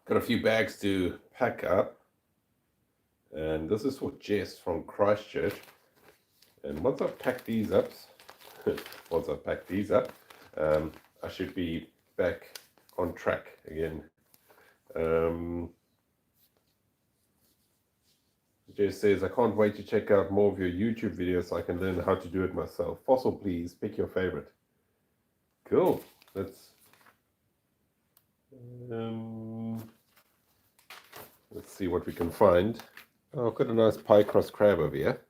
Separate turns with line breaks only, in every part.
Got a few bags to pack up, and this is for Jess from Christchurch. And once I've packed these up, once I've packed these up, I should be back on track again. Um, Jess says, I can't wait to check out more of your YouTube videos so I can learn how to do it myself. Fossil, please, pick your favorite. Cool. Um, let's see what we can find. Oh, I've got a nice pie crust crab over here.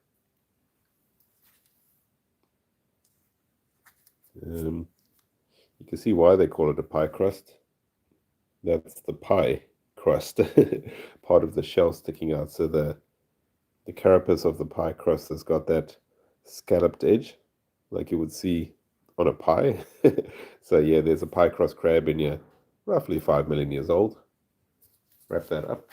You can see why they call it a pie crust. That's the pie crust, part of the shell sticking out. So the carapace of the pie crust has got that scalloped edge, like you would see on a pie. So yeah, there's a pie crust crab in here, roughly 5 million years old. Wrap that up.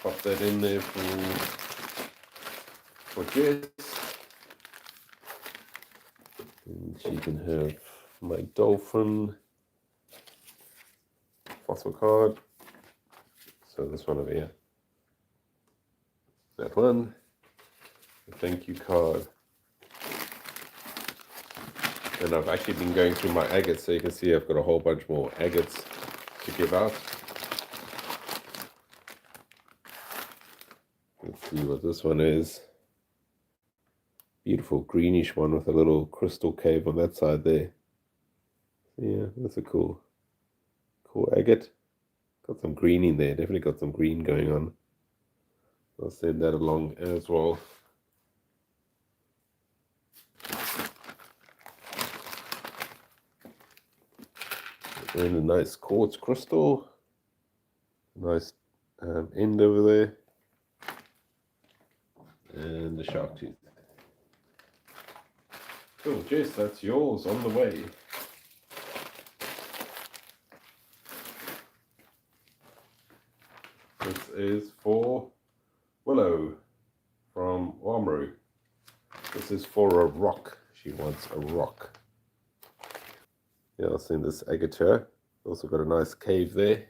Pop that in there for Jess. And she can have my dolphin fossil card. So this one over here. That one. The thank you card. And I've actually been going through my agates, so you can see I've got a whole bunch more agates to give out. Let's see what this one is. Beautiful greenish one with a little crystal cave on that side there. Yeah, that's a cool agate. Got some green in there, definitely got some green going on. I'll send that along as well. And a nice quartz crystal. Nice end over there. And the shark tooth. Cool, Jess, that's yours on the way. This is for Willow from Warmaru. This is for a rock. She wants a rock. Yeah, I'll send this agate to her. Also got a nice cave there.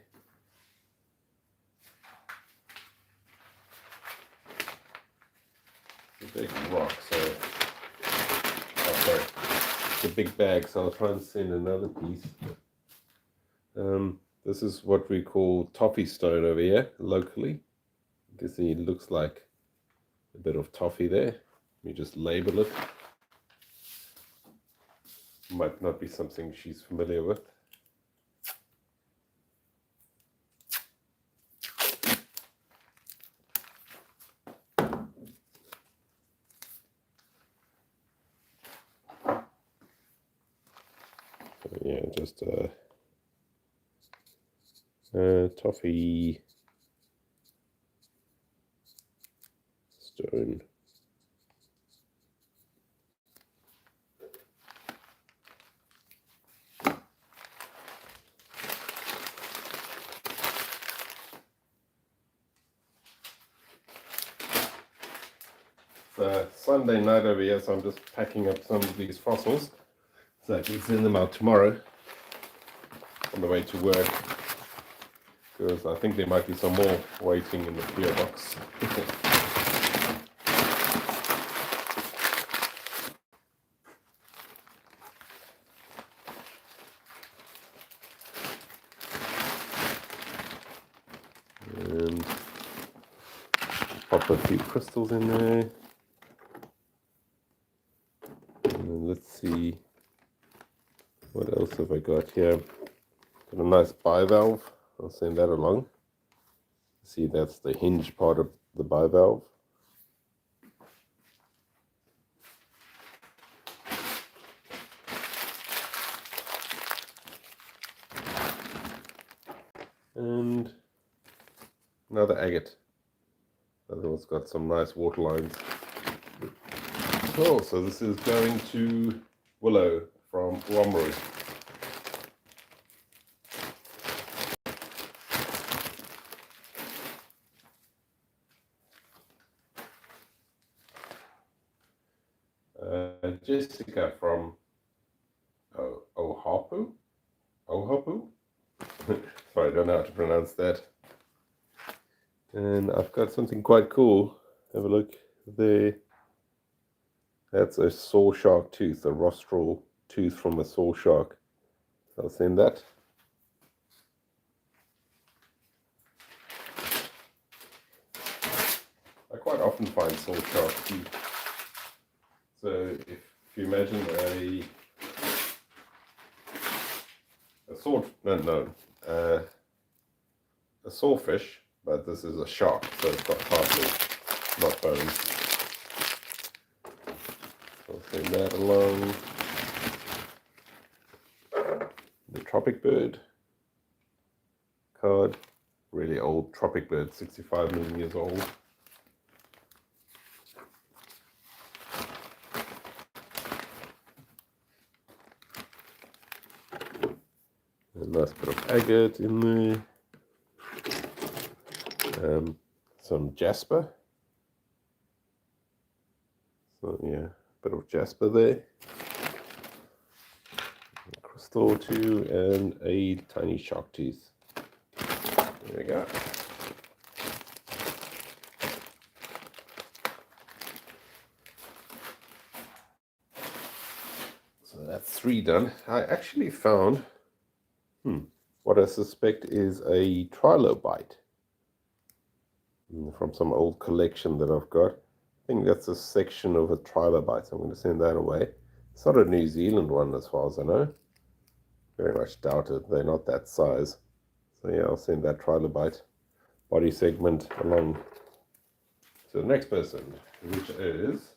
It's a big rock, so it's a big bag, so I'll try and send another piece. This is what we call toffee stone over here locally. You can see it looks like a bit of toffee there. We just label it. Might not be something she's familiar with. So yeah, just toffee stone. Sunday night over here, so I'm just packing up some of these fossils so I can send them out tomorrow on the way to work, because I think there might be some more waiting in the PO box. And pop a few crystals in there. And let's see, what else have I got here? Got a nice bivalve. I'll send that along. See, that's the hinge part of the bivalve. And another agate. That one's got some nice water lines. Cool, so this is going to Willow from Warmaru. Jessica from Ohapu. Ohapu? Sorry, I don't know how to pronounce that. And I've got something quite cool. Have a look there. That's a saw shark tooth, a rostral tooth from a saw shark. I'll send that. I quite often find saw shark teeth. So if you imagine a sword, a sawfish, but this is a shark, so it's got cartilage, not bones. I'll send that along. The tropic bird card, really old tropic bird, 65 million years old. A nice bit of agate in there. Some jasper. So yeah, a bit of jasper there. A crystal or two and a tiny shark tooth. There we go. So that's 3 done. I actually found what I suspect is a trilobite from some old collection that I've got. I think that's a section of a trilobite, so I'm going to send that away. It's not a New Zealand one as far as I know. Very much doubt it. They're not that size. So yeah, I'll send that trilobite body segment along to the next person, which is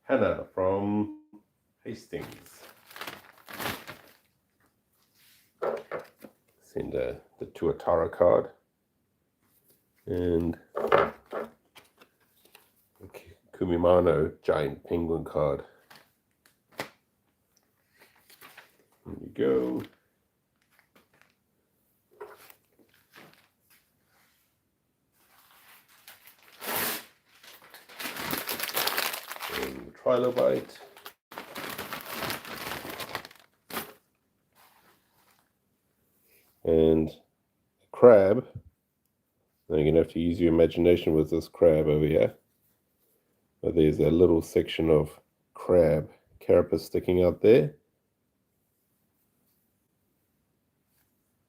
Hannah from Hastings. Send the Tuatara card and Kumimano giant penguin card. There you go. And the trilobite. And a crab. Now you're going to have to use your imagination with this crab over here. But there's a little section of crab carapace sticking out there.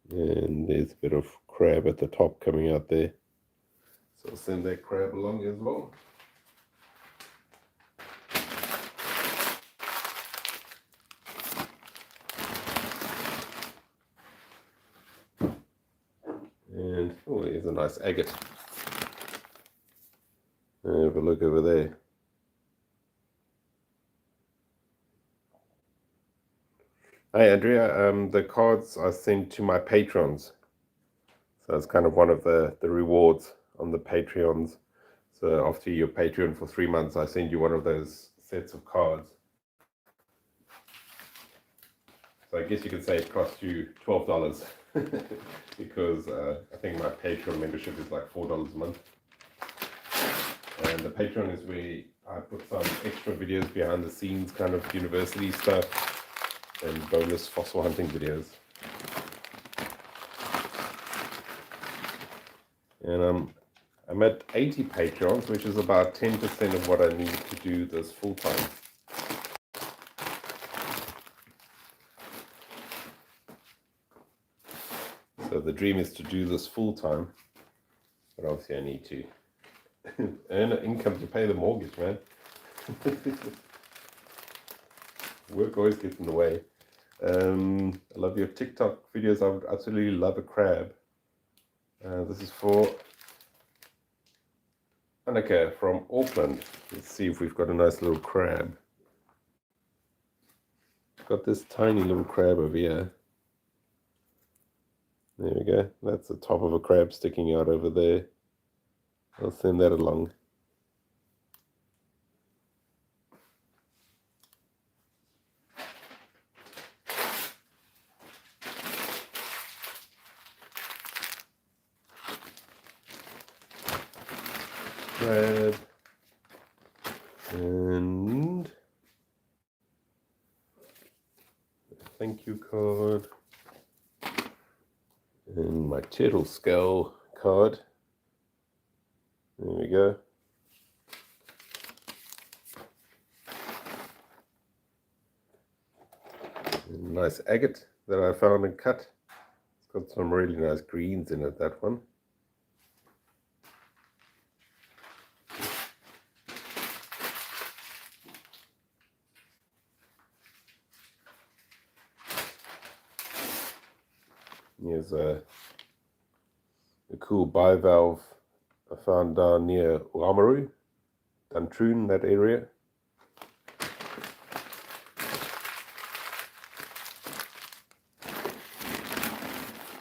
And there's a bit of crab at the top coming out there. So I'll send that crab along as well. And oh, there's a nice agate. Have a look over there. Hi Andrea, the cards I sent to my patrons. So it's kind of one of the rewards on the Patreons. So after you're Patreon for 3 months, I send you one of those sets of cards. So I guess you could say it cost you $12 because I think my Patreon membership is like $4 a month. And the Patreon is where I put some extra videos behind the scenes, kind of university stuff and bonus fossil hunting videos. And I'm at 80 Patreons, which is about 10% of what I need to do this full time. So the dream is to do this full time, but obviously I need to earn an income to pay the mortgage, man. Work always gets in the way. I love your TikTok videos. I would absolutely love a crab. This is for Annika from Auckland. Let's see if we've got a nice little crab. Got this tiny little crab over here. There we go. That's the top of a crab sticking out over there. I'll send that along. Crab. And thank you card. And my turtle skull card. There we go. And nice agate that I found and cut. It's got some really nice greens in it, that one. Here's a cool bivalve I found down near Oamaru, Duntroon, that area.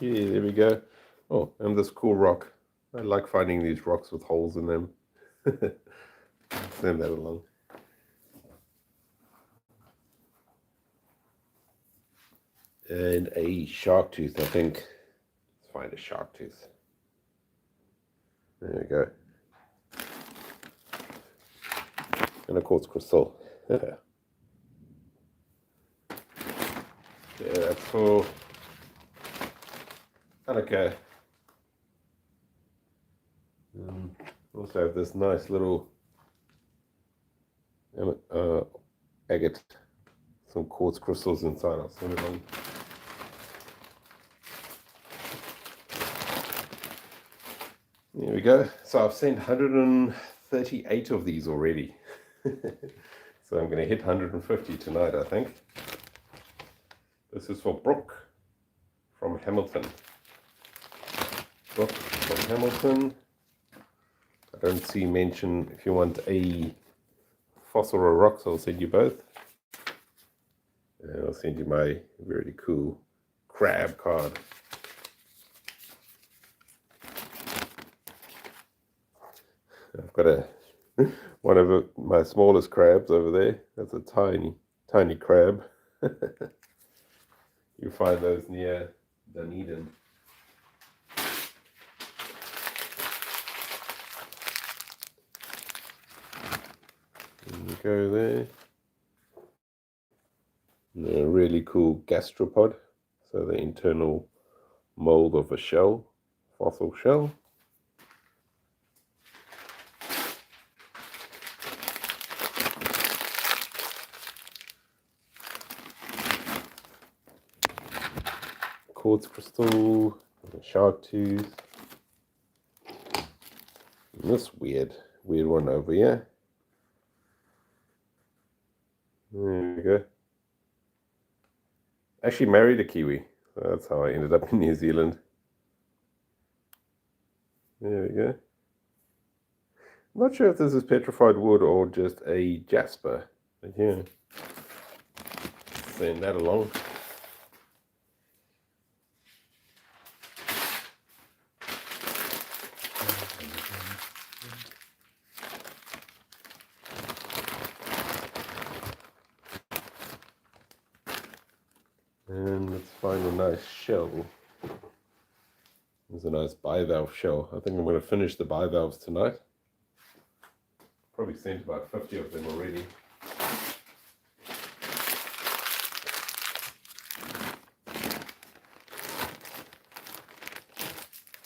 Yeah, there we go. Oh, and this cool rock. I like finding these rocks with holes in them. Send that along. And a shark tooth, I think. Let's find a shark tooth. There we go. And a quartz crystal. Yeah, that's for Hanukkah. Also have this nice little agate, some quartz crystals inside. I'll send it on. There we go. So I've sent 138 of these already. So I'm going to hit 150 tonight, I think. This is for Brooke from Hamilton. Brooke from Hamilton. I don't see mention if you want a fossil or rocks, I'll send you both. And I'll send you my very cool crab card. I've got one of my smallest crabs over there. That's a tiny crab. You find those near Dunedin. There you go there. And a really cool gastropod. So the internal mold of a shell, fossil shell. Quartz crystal, a shark tooth, and this weird one over here. There we go. Actually married a Kiwi, so that's how I ended up in New Zealand. There we go. I'm not sure if this is petrified wood or just a jasper, but yeah, send that along. And let's find a nice shell. There's a nice bivalve shell. I think I'm going to finish the bivalves tonight. Probably sent about 50 of them already.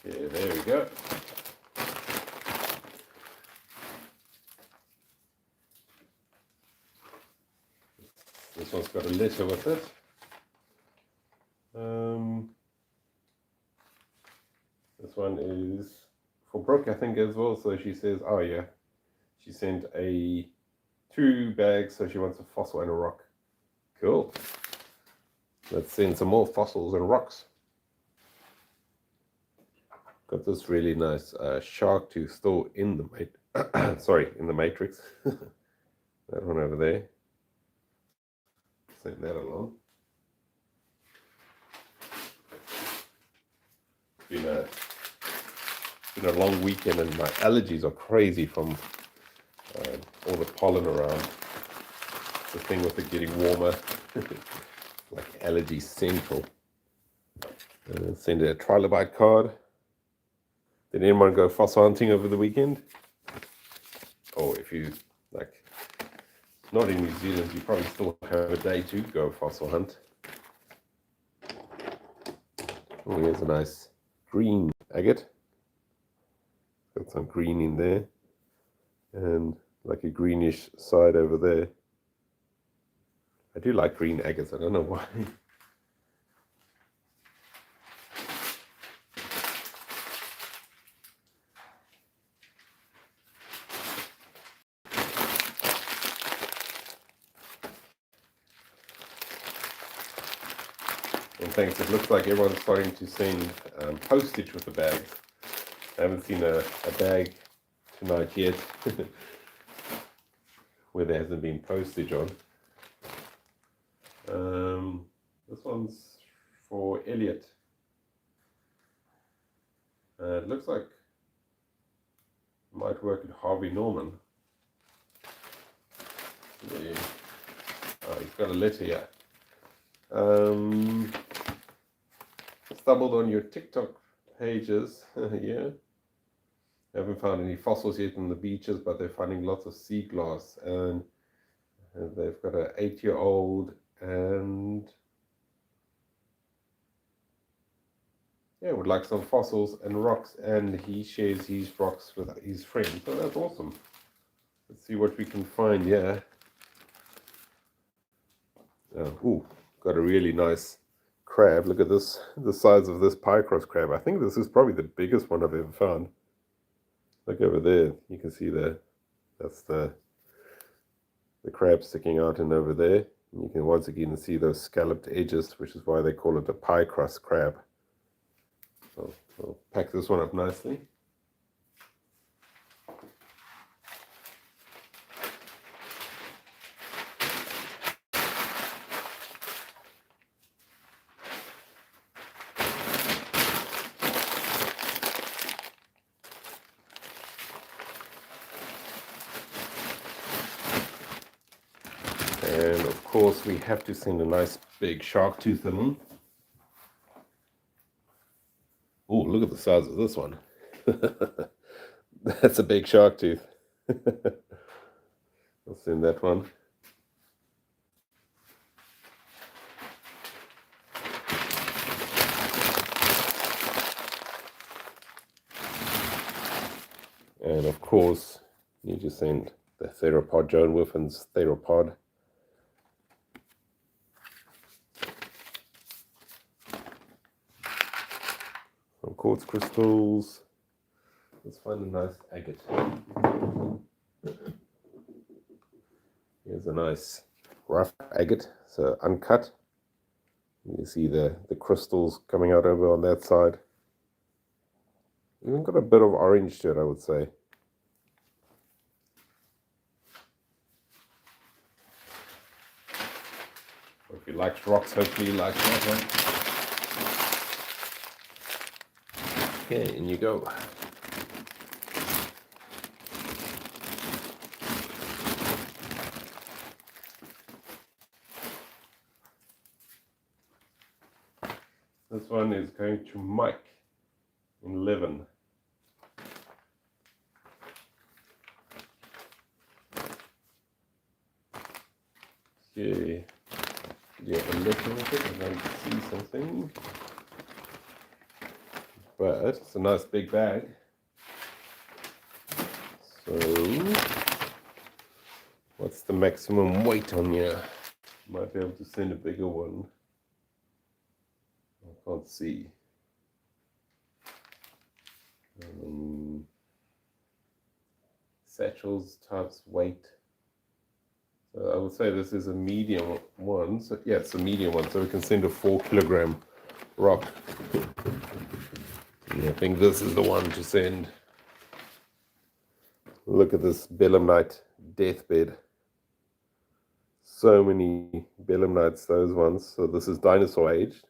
Yeah, there we go. This one's got a letter with it. This one is for Brooke, I think, as well. So she says, oh yeah, she sent 2 bags, so she wants a fossil and a rock. Cool. Let's send some more fossils and rocks. Got this really nice shark tooth still in the in the matrix. That one over there. Send that along. Been a long weekend and my allergies are crazy from all the pollen around. The thing with it getting warmer, like allergy central. Send a trilobite card. Did anyone go fossil hunting over the weekend? Or if you not in New Zealand, you probably still have a day to go fossil hunt. Oh, here's a nice green agate. Got some green in there. And like a greenish side over there. I do like green agates, I don't know why. And thanks, it looks like everyone's starting to send postage with the bags. I haven't seen a bag tonight yet where there hasn't been postage on. This one's for Elliot. It looks like it might work at Harvey Norman. Yeah. Oh, he's got a letter here. Stumbled on your TikTok pages. Yeah. Haven't found any fossils yet on the beaches, but they're finding lots of sea glass, and they've got an 8-year-old, and yeah, would like some fossils and rocks, and he shares his rocks with his friends. So that's awesome. Let's see what we can find here. Ooh, got a really nice crab. Look at this, the size of this pie crust crab. I think this is probably the biggest one I've ever found. Look over there, you can see that's the crab sticking out and over there. And you can once again see those scalloped edges, which is why they call it a pie crust crab. So I'll pack this one up nicely. And of course we have to send a nice big shark tooth in. Oh, look at the size of this one. That's a big shark tooth. I'll send that one. And of course, you just send the theropod, Joan Whiffin's theropod. Some quartz crystals. Let's find a nice agate. Here's a nice rough agate, so uncut. You see the crystals coming out over on that side. Even got a bit of orange to it, I would say. If you like rocks, hopefully you like that one. Okay, in you go. This one is going to Mike in Leven. Okay, yeah, a little bit, I don't see something. But it's a nice big bag. So, what's the maximum weight on here? Might be able to send a bigger one. I can't see. Satchels types weight. So I would say this is a medium one. So yeah, it's a medium one. So we can send a 4-kilogram rock. I think this is the one to send. Look at this belemnite deathbed. So many belemnites, those ones. So this is dinosaur aged.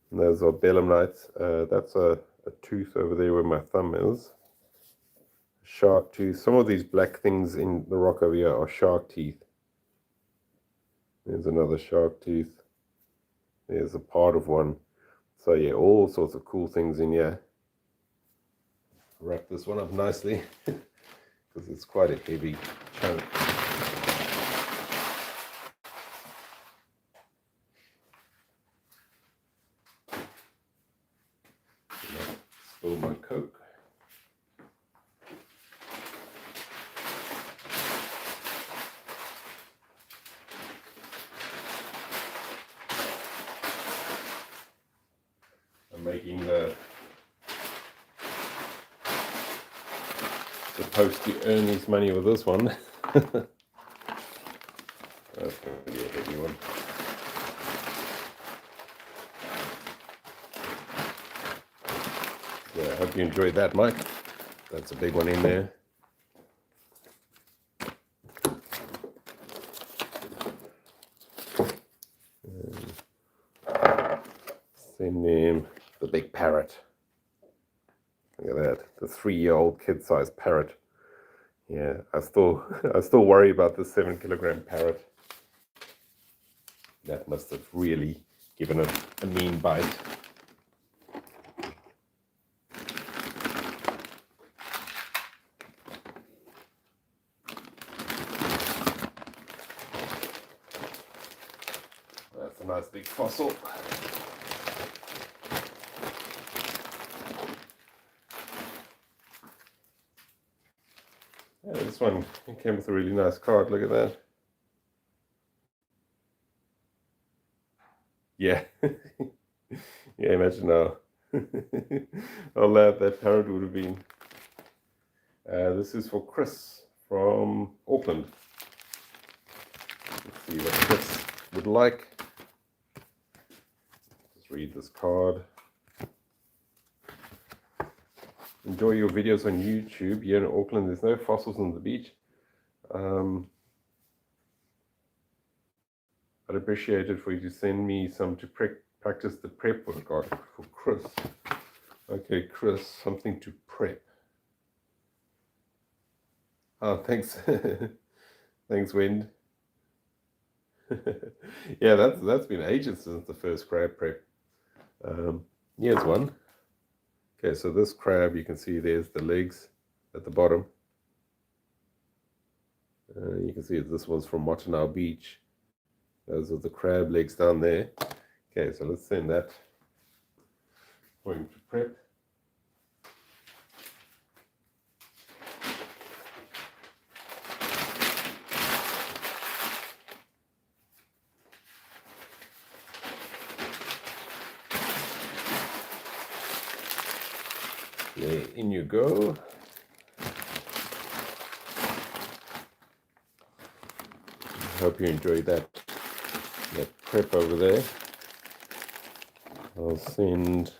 And those are belemnites. That's a tooth over there where my thumb is. Shark tooth. Some of these black things in the rock over here are shark teeth. There's another shark tooth. There's a part of one. So yeah, all sorts of cool things in here. Wrap this one up nicely because it's quite a heavy chunk. Spill my Coke. I'm making the supposed to earn his money with this one. That's going to be a heavy one. Yeah, I hope you enjoyed that, Mike. That's a big one in there. Send him the big parrot. Look at that, the 3-year-old kid-sized parrot. Yeah, I still worry about the 7-kilogram parrot. That must have really given it a mean bite. That's a nice big fossil. Yeah, this one came with a really nice card. Look at that. Yeah. Yeah, imagine how loud that parrot would have been. This is for Chris from Auckland. Let's see what Chris would like. Just read this card. Enjoy your videos on YouTube. Here in Auckland, there's no fossils on the beach. I'd appreciate it for you to send me some to practice the prep workout for Chris. Okay, Chris, something to prep. Oh, thanks. Thanks, Wind. Yeah, that's been ages since the first crab prep. Here's one. Okay, so this crab, you can see there's the legs at the bottom. You can see this one's from Motanau Beach. Those are the crab legs down there. Okay, so let's send that for him to prep. Okay, in you go. Hope you enjoyed that prep over there. I'll send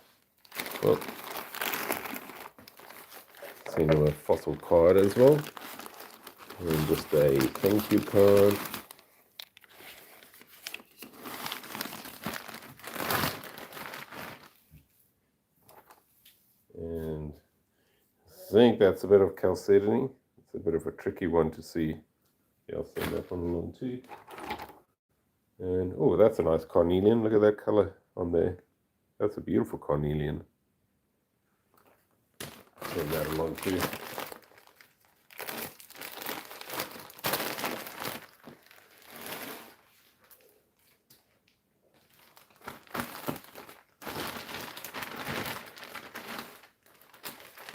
him a fossil card as well, and just a thank you card. And I think that's a bit of chalcedony. It's a bit of a tricky one to see. Yeah, I'll send that one along too. And oh, that's a nice carnelian. Look at that color on there. That's a beautiful carnelian. Send that along too.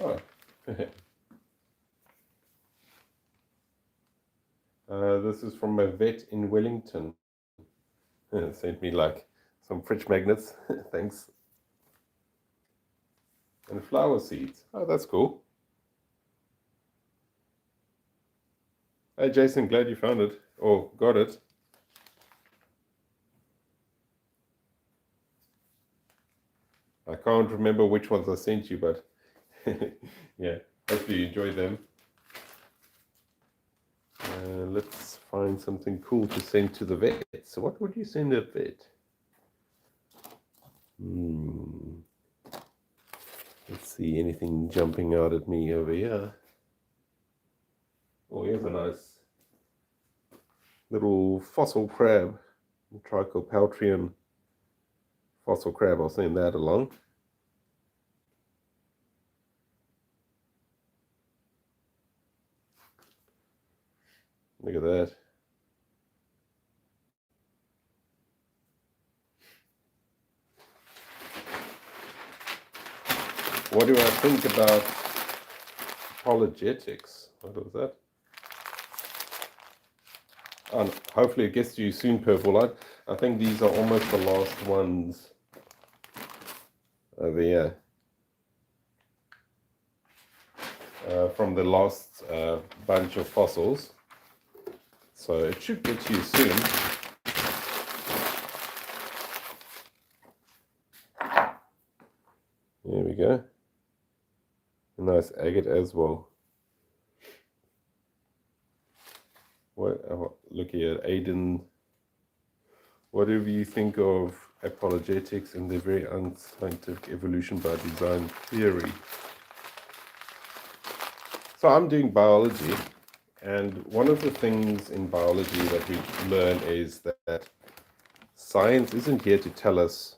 Oh. This is from a vet in Wellington. Sent me like some fridge magnets. Thanks. And flower seeds. Oh, that's cool. Hey Jason, glad you found it. Or got it. I can't remember which ones I sent you, but yeah, hopefully you enjoyed them. Let's find something cool to send to the vet. So what would you send a vet? Let's see, anything jumping out at me over here. Oh, here's a nice little fossil crab, Trichopaltrian fossil crab. I'll send that along. Look at that. What do I think about apologetics? What was that? And hopefully it gets to you soon, Purple Light. I think these are almost the last ones over here. From the last bunch of fossils. So it should get to you soon. There we go. A nice agate as well. Look here, Aiden. Whatever you think of apologetics and the very unscientific evolution by design theory. So I'm doing biology, and one of the things in biology that we learn is that science isn't here to tell us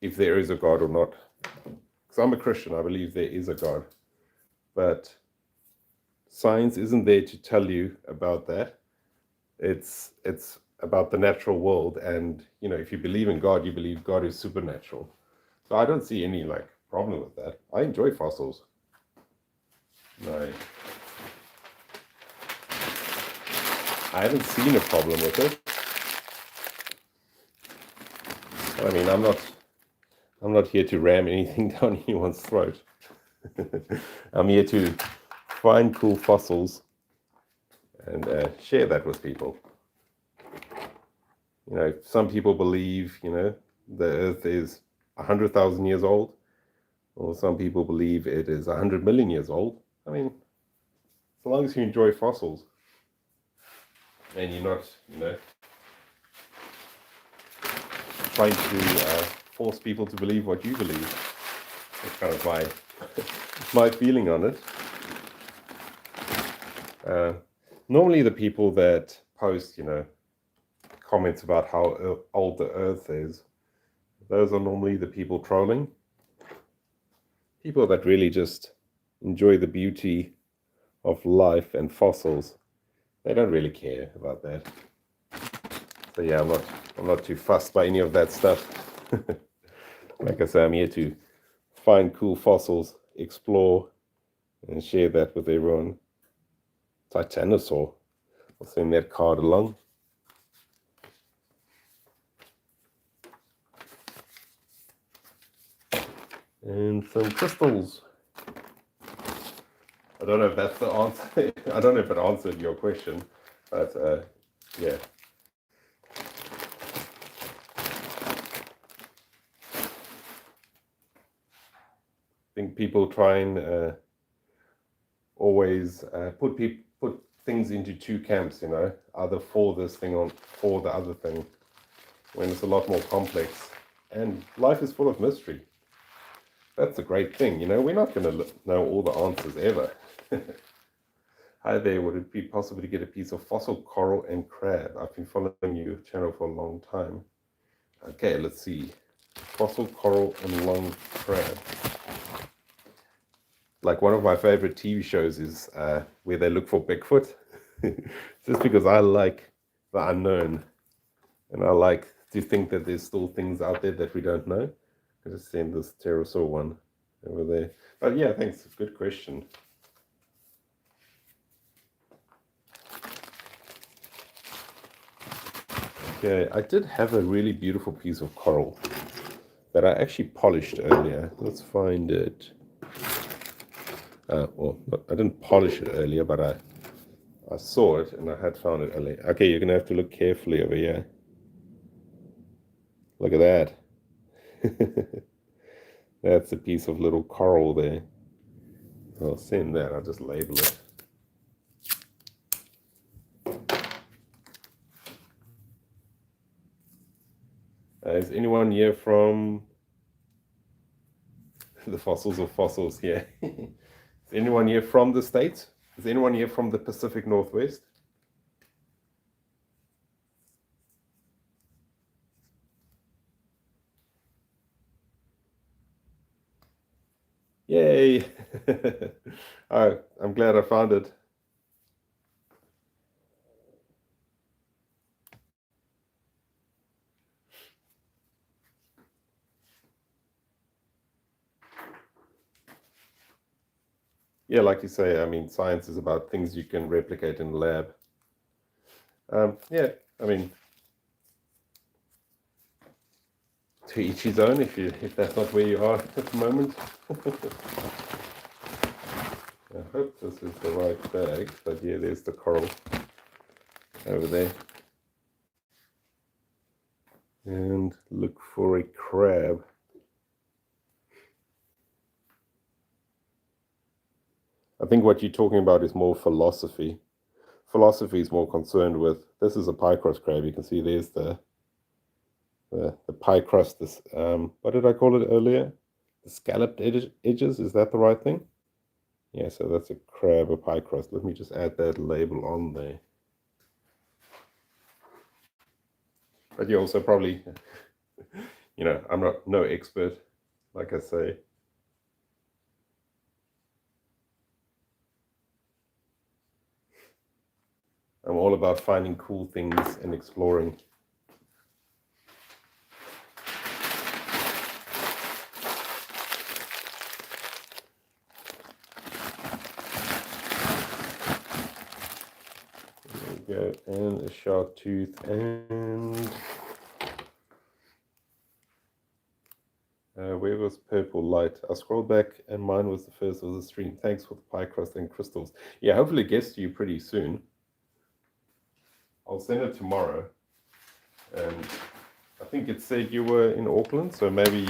if there is a God or not. Because I'm a Christian, I believe there is a God. But science isn't there to tell you about that. It's about the natural world, and if you believe in God, you believe God is supernatural. So I don't see any problem with that. I enjoy fossils. No, I haven't seen a problem with it. I mean, I'm not here to ram anything down anyone's throat. I'm here to find cool fossils and share that with people. Some people believe, the Earth is 100,000 years old, or some people believe it is 100 million years old. I mean, as long as you enjoy fossils and you're not, trying to force people to believe what you believe. That's kind of my feeling on it. Normally the people that post, comments about how old the Earth is, those are normally the people trolling. People that really just enjoy the beauty of life and fossils, they don't really care about that. So yeah, I'm not too fussed by any of that stuff. Like I say, I'm here to find cool fossils, explore, and share that with everyone. Titanosaur. I'll send that card along. And some crystals. I don't know if that's the answer. I don't know if it answered your question, but yeah. I think people try and always put things into two camps, either for this thing or for the other thing, when it's a lot more complex. And life is full of mystery. That's a great thing, we're not going to know all the answers ever. Hi there, would it be possible to get a piece of fossil coral and crab? I've been following your channel for a long time. Okay, let's see. Fossil coral and long crab. Like one of my favorite TV shows is where they look for Bigfoot. Just because I like the unknown. And I like to think that there's still things out there that we don't know. I just send this pterosaur one over there. But yeah, thanks. Good question. Okay, I did have a really beautiful piece of coral that I actually polished earlier. Let's find it. Well, I didn't polish it earlier, but I saw it and I had found it earlier. Okay, you're going to have to look carefully over here. Look at that. That's a piece of little coral there. I'll send that. I'll just label it. Is anyone here from the fossils of fossils here? Is anyone here from the States? Is anyone here from the Pacific Northwest? Yay! I'm glad I found it. Yeah, like you say, I mean, science is about things you can replicate in the lab. Yeah, I mean, to each his own. If that's not where you are at the moment. I hope this is the right bag, but yeah, there's the coral over there. And look for a crab. I think what you're talking about is more philosophy. Philosophy is more concerned with, this is a pie crust crab. You can see there's the pie crust. This what did I call it earlier? The scalloped edges. Is that the right thing? Yeah, so that's a crab, a pie crust. Let me just add that label on there. But you also probably, I'm not no expert, like I say. I'm all about finding cool things and exploring. There we go, and a shark tooth, and where was purple light? I scrolled back and mine was the first of the stream. Thanks for the pie crust and crystals. Yeah, hopefully it gets to you pretty soon. I'll send it tomorrow. And I think it said you were in Auckland, so maybe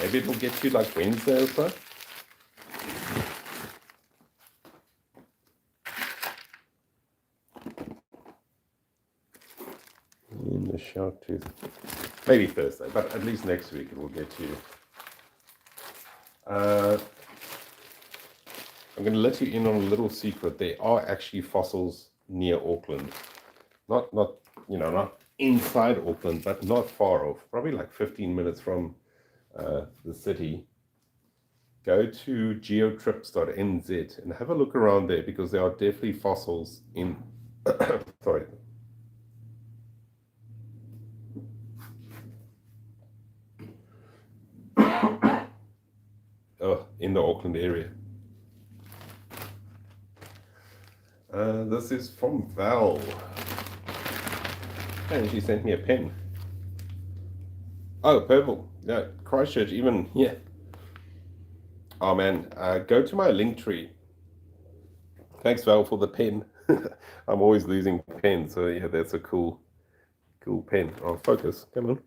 maybe it'll get you like Wednesday or so. In the shark tooth. Maybe Thursday, but at least next week it will get to you. I'm going to let you in on a little secret. There are actually fossils near Auckland. Not not inside Auckland, but not far off. Probably like 15 minutes from the city. Go to geotrips.nz and have a look around there because there are definitely fossils in. Sorry. In the Auckland area. This is from Val. And she sent me a pen. Oh, purple. Yeah, Christchurch, even, yeah. Oh man, go to my link tree. Thanks, Val, for the pen. I'm always losing pens, so yeah, that's a cool pen. Oh, focus, come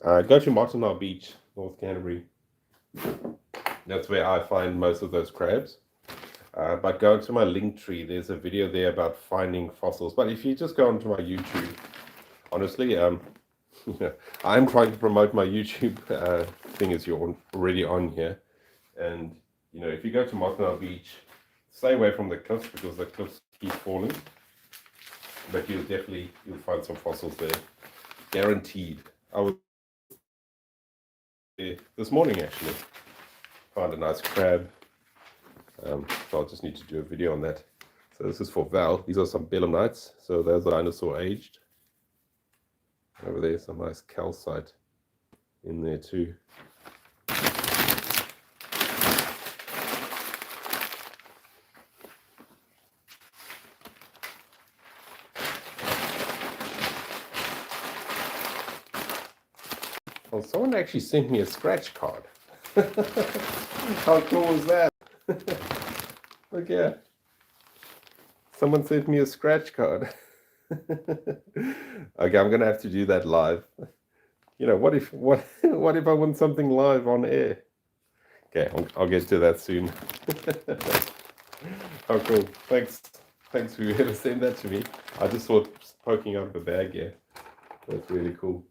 on. Go to Martinal Beach, North Canterbury. That's where I find most of those crabs. But go to my link tree. There's a video there about finding fossils. But if you just go onto my YouTube, honestly, I'm trying to promote my YouTube thing as you're already on here. And, if you go to Martinal Beach, stay away from the cliffs because the cliffs keep falling. But you'll find some fossils there. Guaranteed. I was there this morning, actually. Found a nice crab. So I'll just need to do a video on that. So this is for Val. These are some belemnites. So those are dinosaur aged. Over there, some nice calcite in there too. Well, someone actually sent me a scratch card. How cool was that? Look, yeah. Someone sent me a scratch card. Okay, I'm gonna have to do that live. What if I want something live on air? Okay, I'll get to that soon. Oh, cool. Thanks whoever sent that to me. I just saw it poking out of a bag here. That's really cool.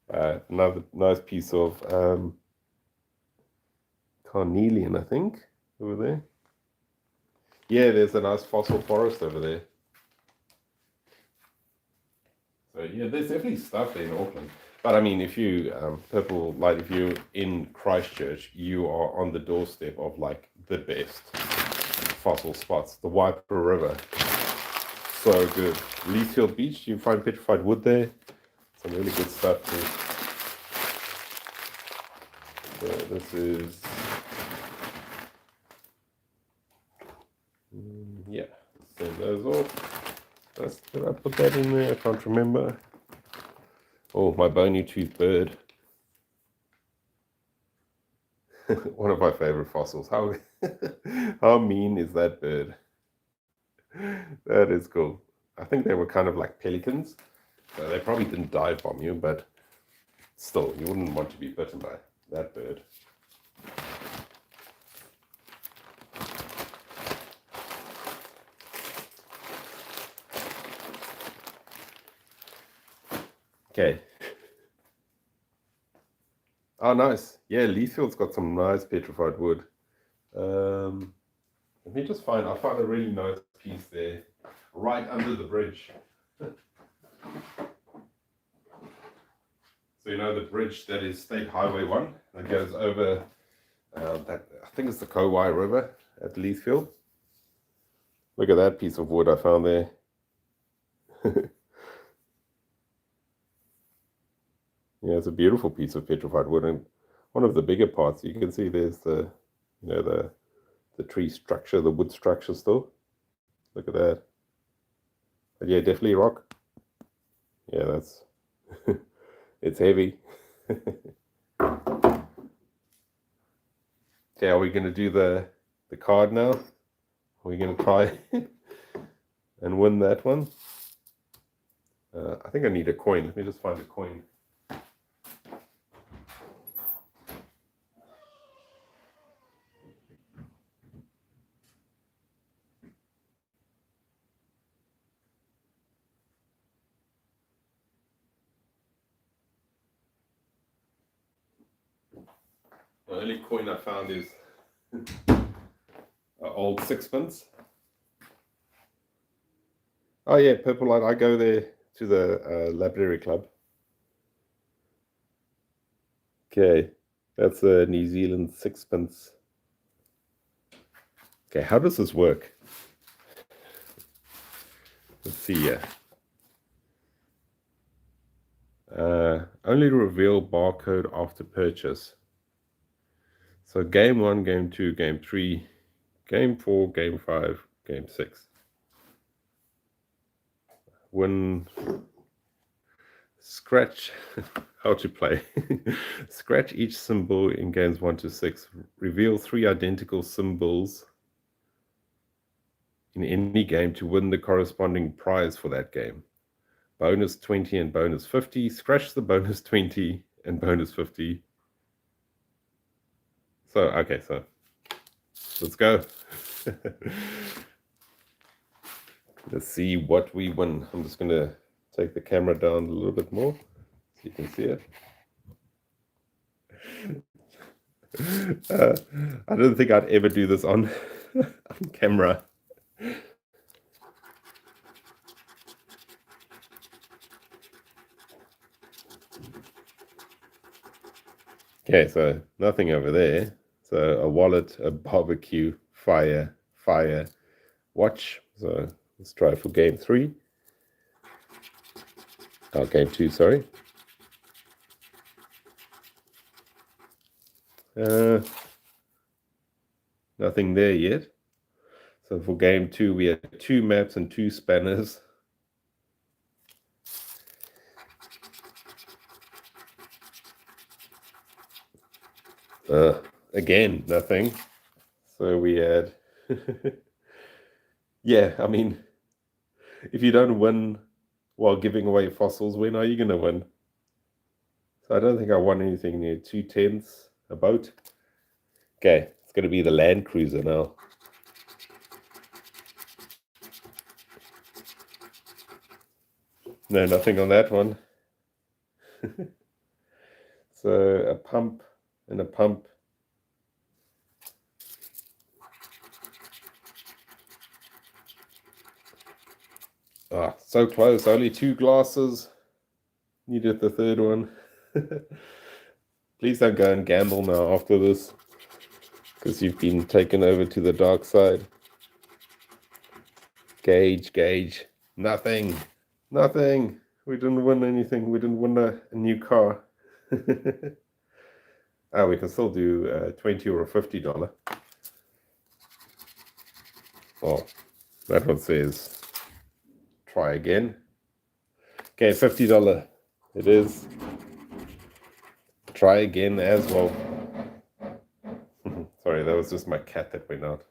Another nice piece of carnelian, I think, over there. Yeah, there's a nice fossil forest over there. So yeah, there's definitely stuff there in Auckland. But I mean, if you if you're in Christchurch, you are on the doorstep of like the best fossil spots. The Waipa River, so good. Leesfield Beach, you find petrified wood there. Some really good stuff too. So this is, yeah, send those off. Did I put that in there? I can't remember. Oh, my bony tooth bird. One of my favorite fossils. How how mean is that bird? That is cool. I think they were kind of like pelicans. So they probably didn't dive bomb you, but still, you wouldn't want to be bitten by that bird. Okay. Oh, nice. Yeah, Leafield's got some nice petrified wood. Let me just find, I found a really nice piece there, right under the bridge. So you know the bridge that is State Highway 1 that goes over that, I think it's the Kowai River at Leithfield. Look at that piece of wood I found there. Yeah, it's a beautiful piece of petrified wood, and one of the bigger parts you can see there's the, you know, the tree structure, the wood structure still. Look at that. But yeah, definitely rock. Yeah, that's it's heavy. Okay, are we gonna do the card now? Are we gonna try and win that one? I think I need a coin. Let me just find a coin. The only coin I found is an old sixpence. Oh yeah, Purple Light. I go there to the library club. Okay, that's a New Zealand sixpence. Okay, how does this work? Let's see here. Only reveal barcode after purchase. So game 1, game 2, game 3, game 4, game 5, game 6. When scratch how to play. Scratch each symbol in games 1 to 6. Reveal 3 identical symbols in any game to win the corresponding prize for that game. Bonus 20 and bonus 50. Scratch the bonus 20 and bonus 50. So, okay, so let's go. Let's see what we win. I'm just going to take the camera down a little bit more so you can see it. I don't think I'd ever do this on, on camera. Okay, so nothing over there. So a wallet, a barbecue, fire, fire, watch. So let's try for game 3. Oh, game 2, sorry. Nothing there yet. So for game 2, we had 2 maps and 2 spanners. Again, nothing. So we had, yeah, I mean, if you don't win while giving away fossils, when are you going to win? So I don't think I won anything near 2 tenths, a boat. Okay, it's going to be the Land Cruiser now. No, nothing on that one. So a pump and a pump. Ah, so close. Only 2 glasses. Needed the third one. Please don't go and gamble now after this, because you've been taken over to the dark side. Gauge. Nothing. Nothing. We didn't win anything. We didn't win a new car. we can still do $20 or $50. Well, that one says try again. Okay, $50 it is. Try again as well. Sorry, that was just my cat that went out.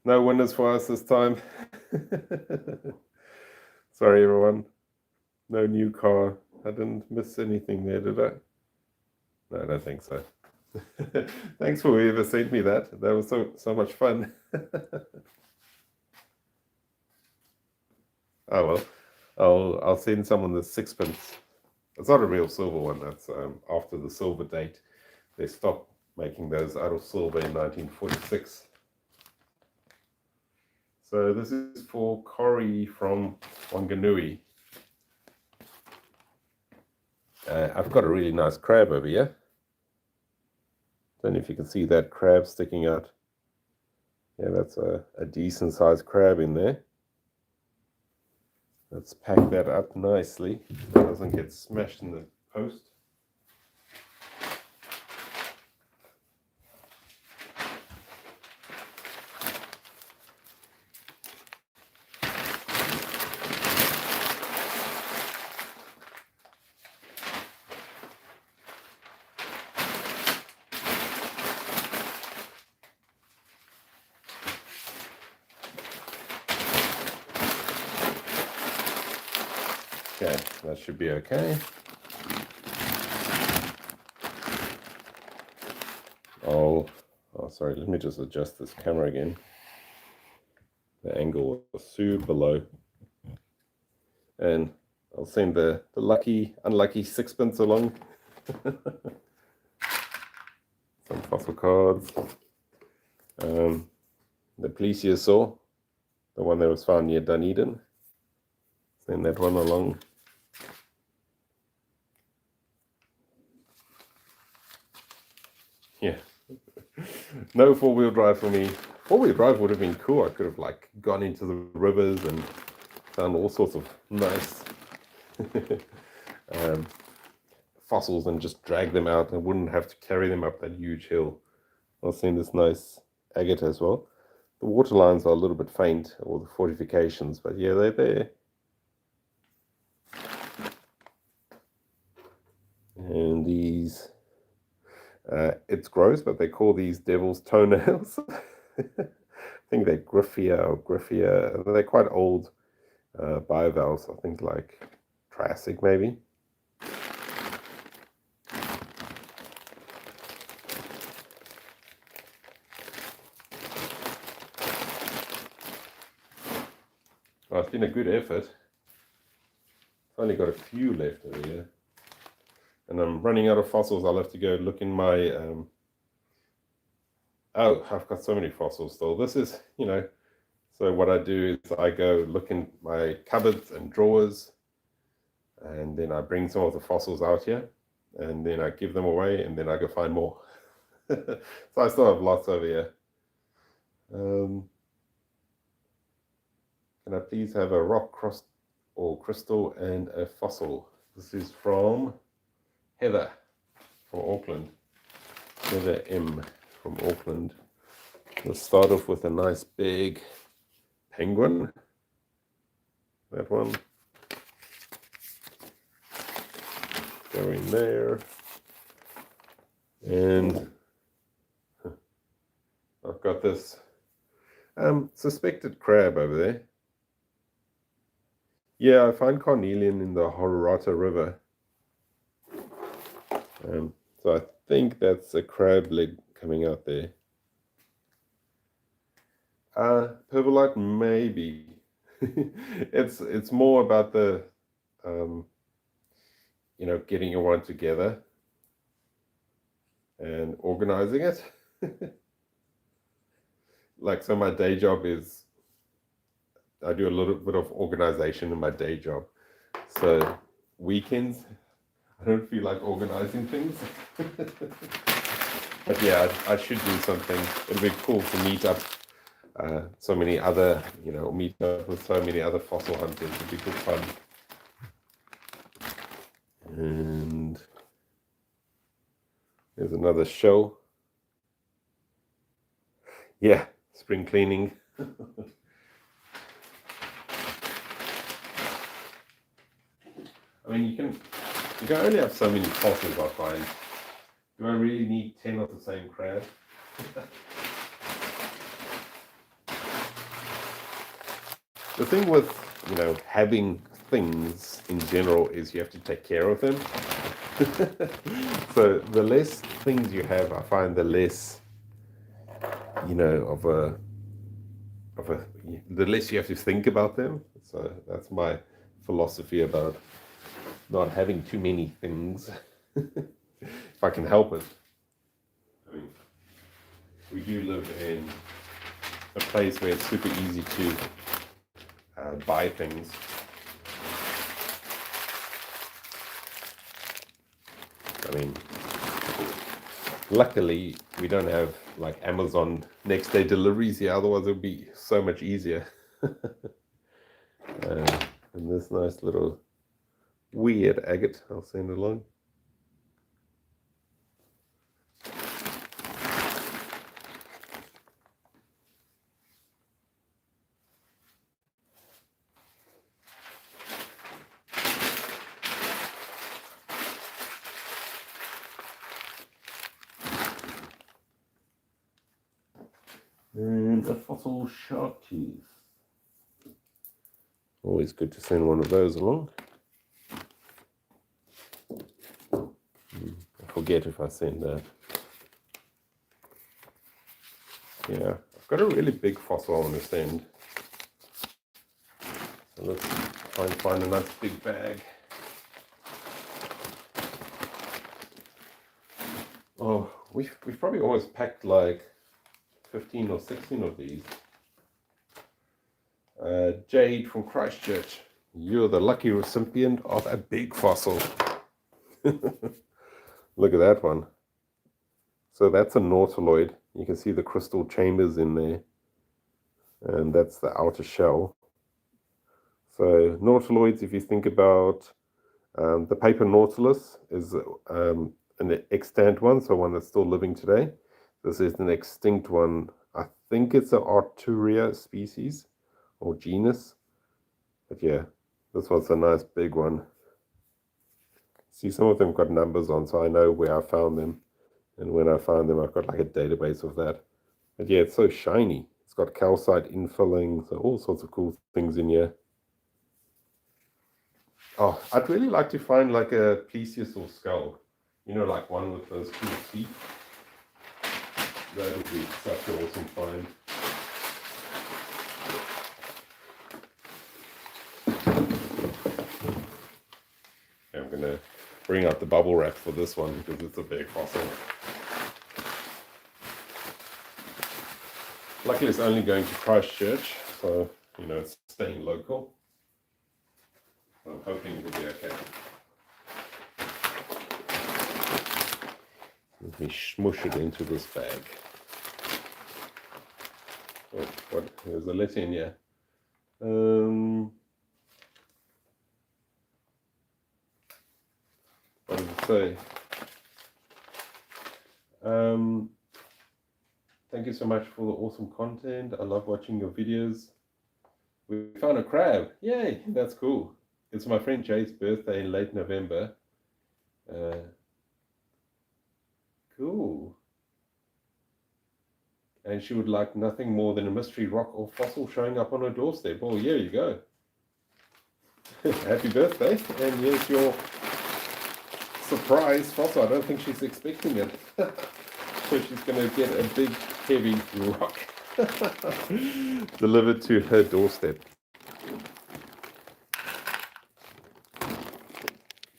No winners for us this time. Sorry, everyone. No new car. I didn't miss anything there, did I? No, I don't think so. Thanks for whoever sent me that. That was so much fun. Oh well, I'll send someone the sixpence. It's not a real silver one. That's after the silver date. They stopped making those out of silver in 1946. So this is for Corey from Wanganui. I've got a really nice crab over here. Don't know if you can see that crab sticking out. Yeah, that's a decent sized crab in there. Let's pack that up nicely so it doesn't get smashed in the post. Okay, that should be okay. Oh, sorry, let me just adjust this camera again. The angle was super low. And I'll send the lucky, unlucky sixpence along. Some fossil cards. The plesiosaur, the one that was found near Dunedin. Send that one along. Yeah. No four-wheel drive for me. Four-wheel drive would have been cool. I could have like gone into the rivers and found all sorts of nice fossils and just drag them out and wouldn't have to carry them up that huge hill. I'll send this nice agate as well. The water lines are a little bit faint, or the fortifications, but yeah, they're there. And these, it's gross, but they call these devil's toenails. I think they're Griffia. They're quite old bivalves, I think like Triassic maybe. Well, it's been a good effort. I've only got a few left over here. And I'm running out of fossils. I'll have to go look in my... Oh, I've got so many fossils still. This is, so what I do is I go look in my cupboards and drawers, and then I bring some of the fossils out here, and then I give them away, and then I go find more. So I still have lots over here. Can I please have a rock crystal and a fossil? This is from Heather from Auckland. Heather M from Auckland. Let's start off with a nice big penguin. That one. Go in there. And I've got this suspected crab over there. Yeah, I find carnelian in the Hororata River. So I think that's a crab leg coming out there. Perbolite, maybe. It's more about the, getting everyone together and organizing it. Like, so my day job is, I do a little bit of organization in my day job. So weekends, I don't feel like organizing things. But yeah, I should do something. It'd be cool to meet up so many other, meet up with so many other fossil hunters. It'd be good fun. And Here's another shell. Yeah, spring cleaning. I mean, you can only have so many fossils, I find. Do I really need 10 of the same crab? The thing with, having things in general is you have to take care of them. So the less things you have, I find the less, the less you have to think about them. So that's my philosophy about not having too many things, if I can help it. I mean, we do live in a place where it's super easy to buy things. I mean, luckily we don't have like Amazon next day deliveries here, otherwise it would be so much easier. And this nice little weird agate, I'll send along. And a fossil shark tooth. Always good to send one of those along. I forget if I send that. Yeah, I've got a really big fossil I want to send. So let's try and find a nice big bag. Oh, we've probably always packed like 15 or 16 of these. Jade from Christchurch, you're the lucky recipient of a big fossil. Look at that one. So that's a nautiloid. You can see the crystal chambers in there. And that's the outer shell. So nautiloids, if you think about the paper nautilus, is an extant one, so one that's still living today. This is an extinct one. I think it's an Arturia species or genus. But yeah, this one's a nice big one. See, some of them got numbers on, so I know where I found them. And when I found them, I've got like a database of that. But yeah, it's so shiny. It's got calcite infilling, so all sorts of cool things in here. Oh, I'd really like to find like a plesiosaur skull. Like one with those cool teeth. That would be such an awesome find. I'm going to bring out the bubble wrap for this one because it's a big fossil. Luckily it's only going to Christchurch, so it's staying local. I'm hoping it will be okay. Let me smush it into this bag. Oh, what? There's a letter in here. What does it say? Thank you so much for the awesome content. I love watching your videos. We found a crab. Yay, that's cool. It's my friend Jay's birthday in late November. Cool. And she would like nothing more than a mystery rock or fossil showing up on her doorstep. Oh, here you go. Happy birthday. And here's your surprise fossil. I don't think she's expecting it. So she's going to get a big, heavy rock delivered to her doorstep.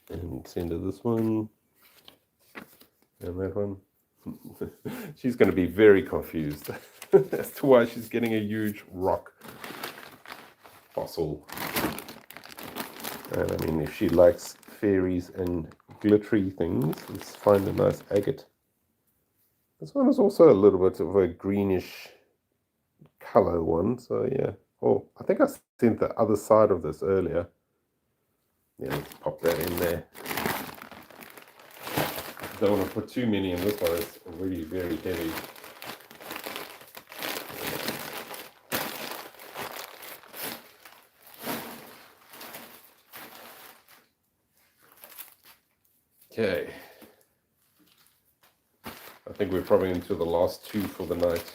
And send her this one. And that one. She's going to be very confused as to why she's getting a huge rock fossil. And I mean, if she likes fairies and glittery things, let's find a nice agate. This one is also a little bit of a greenish color one, so yeah. Oh, I think I sent the other side of this earlier. Yeah, let's pop that in there. Don't want to put too many in this one, it's really very heavy. Okay. I think we're probably into the last two for the night.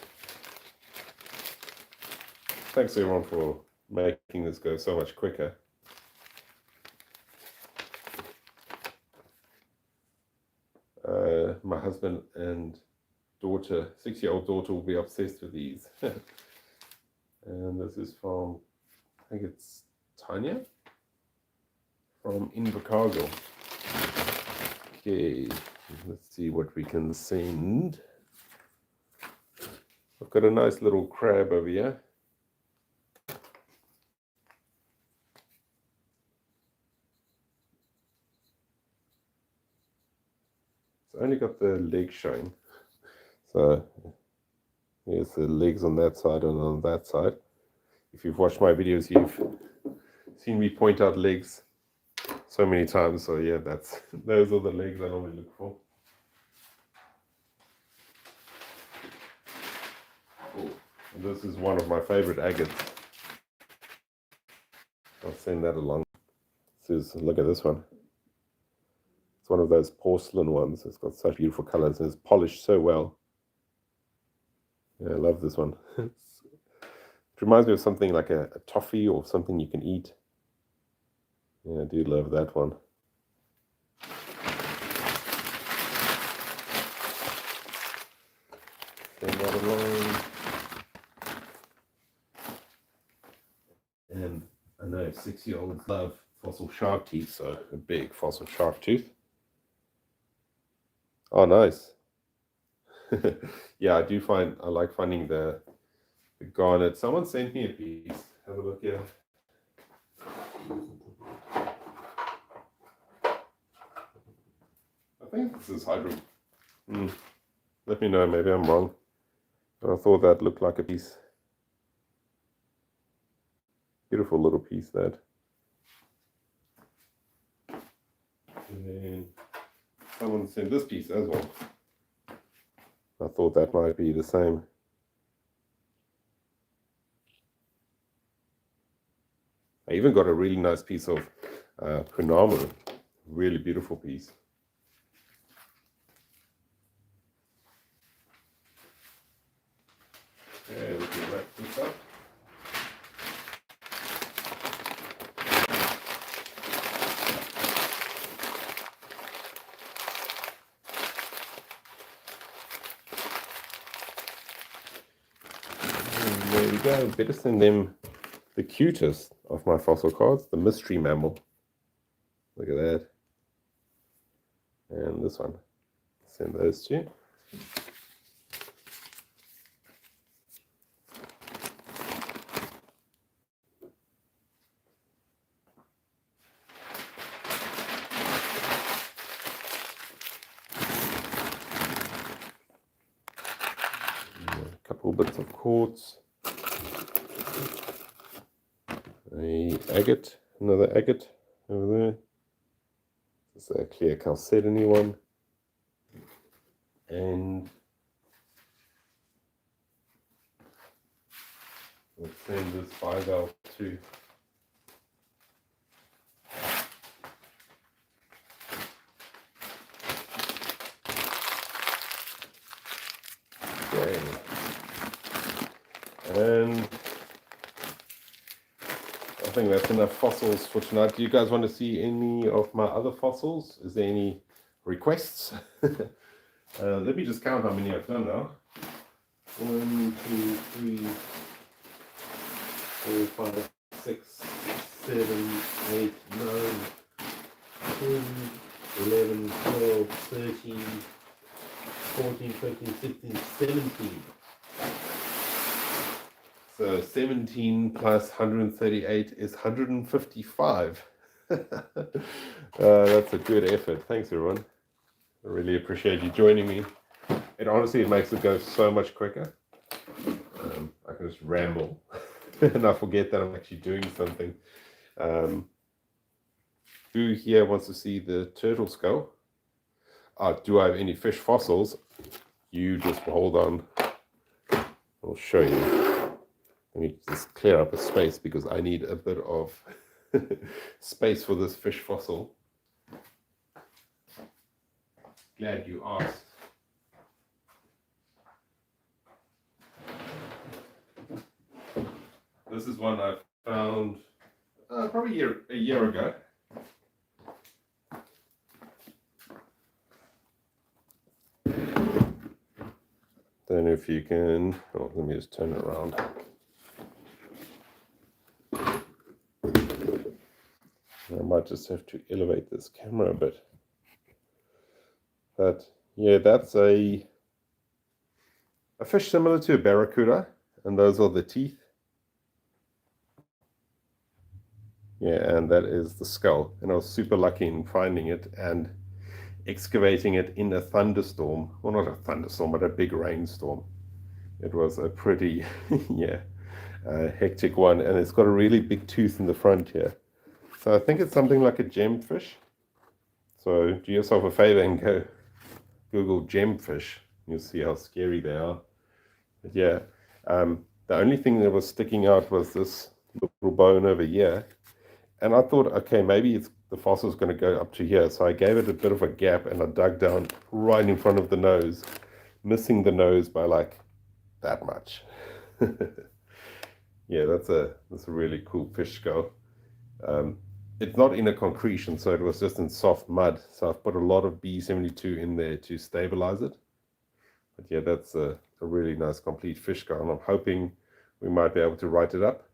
Thanks everyone for making this go so much quicker. My husband and daughter, 6-year-old daughter, will be obsessed with these. And this is from, I think it's Tanya from Invercargill. Okay, let's see what we can send. I've got a nice little crab over here. It's only got the leg showing. So here's the legs on that side and on that side. If you've watched my videos, you've seen me point out legs so many times. So yeah, those are the legs I normally look for. Oh, and this is one of my favorite agates. I'll send that along. Look at this one. It's one of those porcelain ones. It's got such beautiful colors and it's polished so well. Yeah, I love this one. It reminds me of something like a toffee or something you can eat. Yeah, I do love that one. Send that along. And I know 6-year-olds love fossil shark teeth, so a big fossil shark tooth. Oh, nice. Yeah, I like finding the garnet. Someone sent me a piece. Have a look here. I think this is hydro. Let me know, maybe I'm wrong. But I thought that looked like a piece. Beautiful little piece, that. And then someone sent this piece as well. I thought that might be the same. I even got a really nice piece of Punamu. Really beautiful piece. Okay, we can wrap this up. And there we go. Better send them the cutest of my fossil cards, the mystery mammal. Look at that. And this one. Send those two. A couple bits of quartz. A agate, another agate over there. This is a clear chalcedony one. And let's send this bivalve too. Okay. And I think that's enough fossils for tonight. Do you guys want to see any of my other fossils? Is there any requests? Let me just count how many I've done now. 1, 2, 3, 4, 5, 6, 7, 8, 9, 10, 11, 12, 13, 14, 15, 16, 17. So 17 plus 138 is 155. That's a good effort. Thanks, everyone. I really appreciate you joining me. It makes it go so much quicker. I can just ramble and I forget that I'm actually doing something. Who here wants to see the turtle skull? Do I have any fish fossils? You just hold on. I'll show you. Let me just clear up a space because I need a bit of space for this fish fossil. Glad you asked. This is one I found probably a year ago. Don't know if you can. Oh, let me just turn it around. I might just have to elevate this camera a bit. But yeah, that's a fish similar to a barracuda, and those are the teeth. Yeah, and that is the skull. And I was super lucky in finding it and excavating it in a thunderstorm. Well, not a thunderstorm, but a big rainstorm. It was a pretty, yeah, hectic one. And it's got a really big tooth in the front here. So I think it's something like a gemfish. So do yourself a favor and go Google gemfish. You'll see how scary they are. But yeah, the only thing that was sticking out was this little bone over here. And I thought, okay, maybe the fossil's going to go up to here. So I gave it a bit of a gap and I dug down right in front of the nose, missing the nose by like that much. Yeah, that's a really cool fish skull. It's not in a concretion, so it was just in soft mud. So I've put a lot of B72 in there to stabilize it. But yeah, that's a really nice complete fish skull. And I'm hoping we might be able to write it up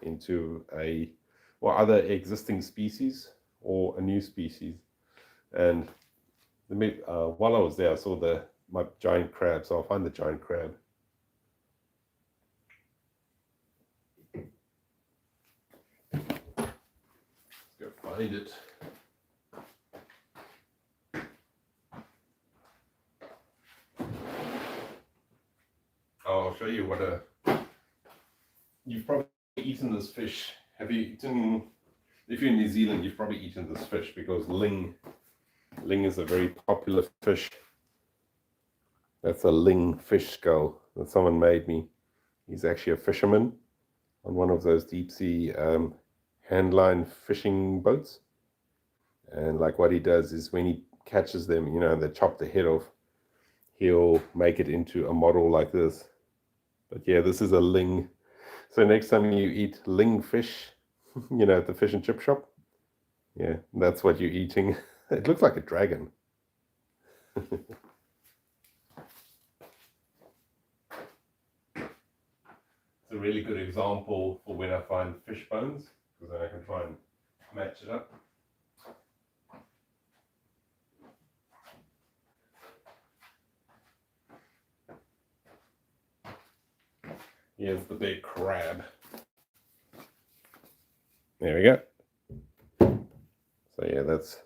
into either existing species or a new species. And while I was there, I saw my giant crab, so I'll find the giant crab. Let's go find it. I'll show you you've probably eaten this fish. Have you eaten, if you're in New Zealand, you've probably eaten this fish because ling is a very popular fish. That's a ling fish skull that someone made me. He's actually a fisherman on one of those deep sea handline fishing boats. And like what he does is when he catches them, they chop the head off, he'll make it into a model like this. But yeah, this is a ling. So next time you eat ling fish, at the fish and chip shop, yeah, that's what you're eating. It looks like a dragon. It's a really good example for when I find fish bones, because then I can try and match it up. Here's the big crab. There we go. So yeah, that's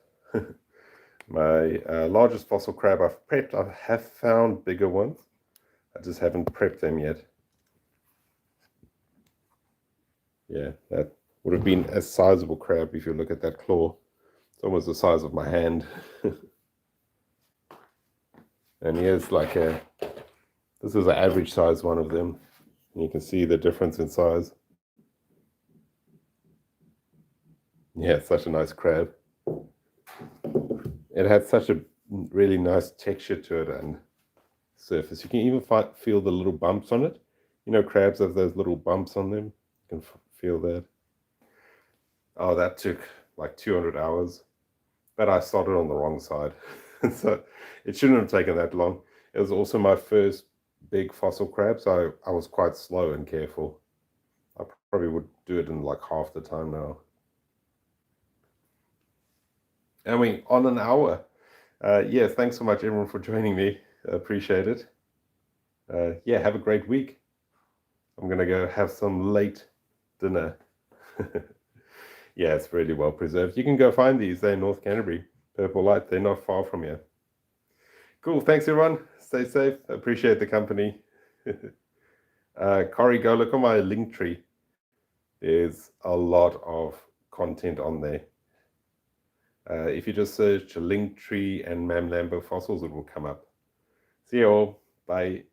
my largest fossil crab I've prepped. I have found bigger ones. I just haven't prepped them yet. Yeah, that would have been a sizable crab if you look at that claw. It's almost the size of my hand. And here's this is an average size one of them. And you can see the difference in size. Yeah, it's such a nice crab. It had such a really nice texture to it and surface. You can even feel the little bumps on it. Crabs have those little bumps on them. You can feel that. Oh, that took like 200 hours. But I started on the wrong side. So it shouldn't have taken that long. It was also my first big fossil crab, so I was quite slow and careful. I probably would do it in like half the time now. And we on an hour. Yeah, thanks so much everyone for joining me. I appreciate it. Yeah, have a great week. I'm gonna go have some late dinner. Yeah, it's really well preserved. You can go find these. They're in North Canterbury. Purple Light. They're not far from here. Cool. Thanks, everyone. Stay safe. Appreciate the company. Corey, go look on my link tree. There's a lot of content on there. If you just search Linktree and Mam Lambo fossils, it will come up. See you all. Bye.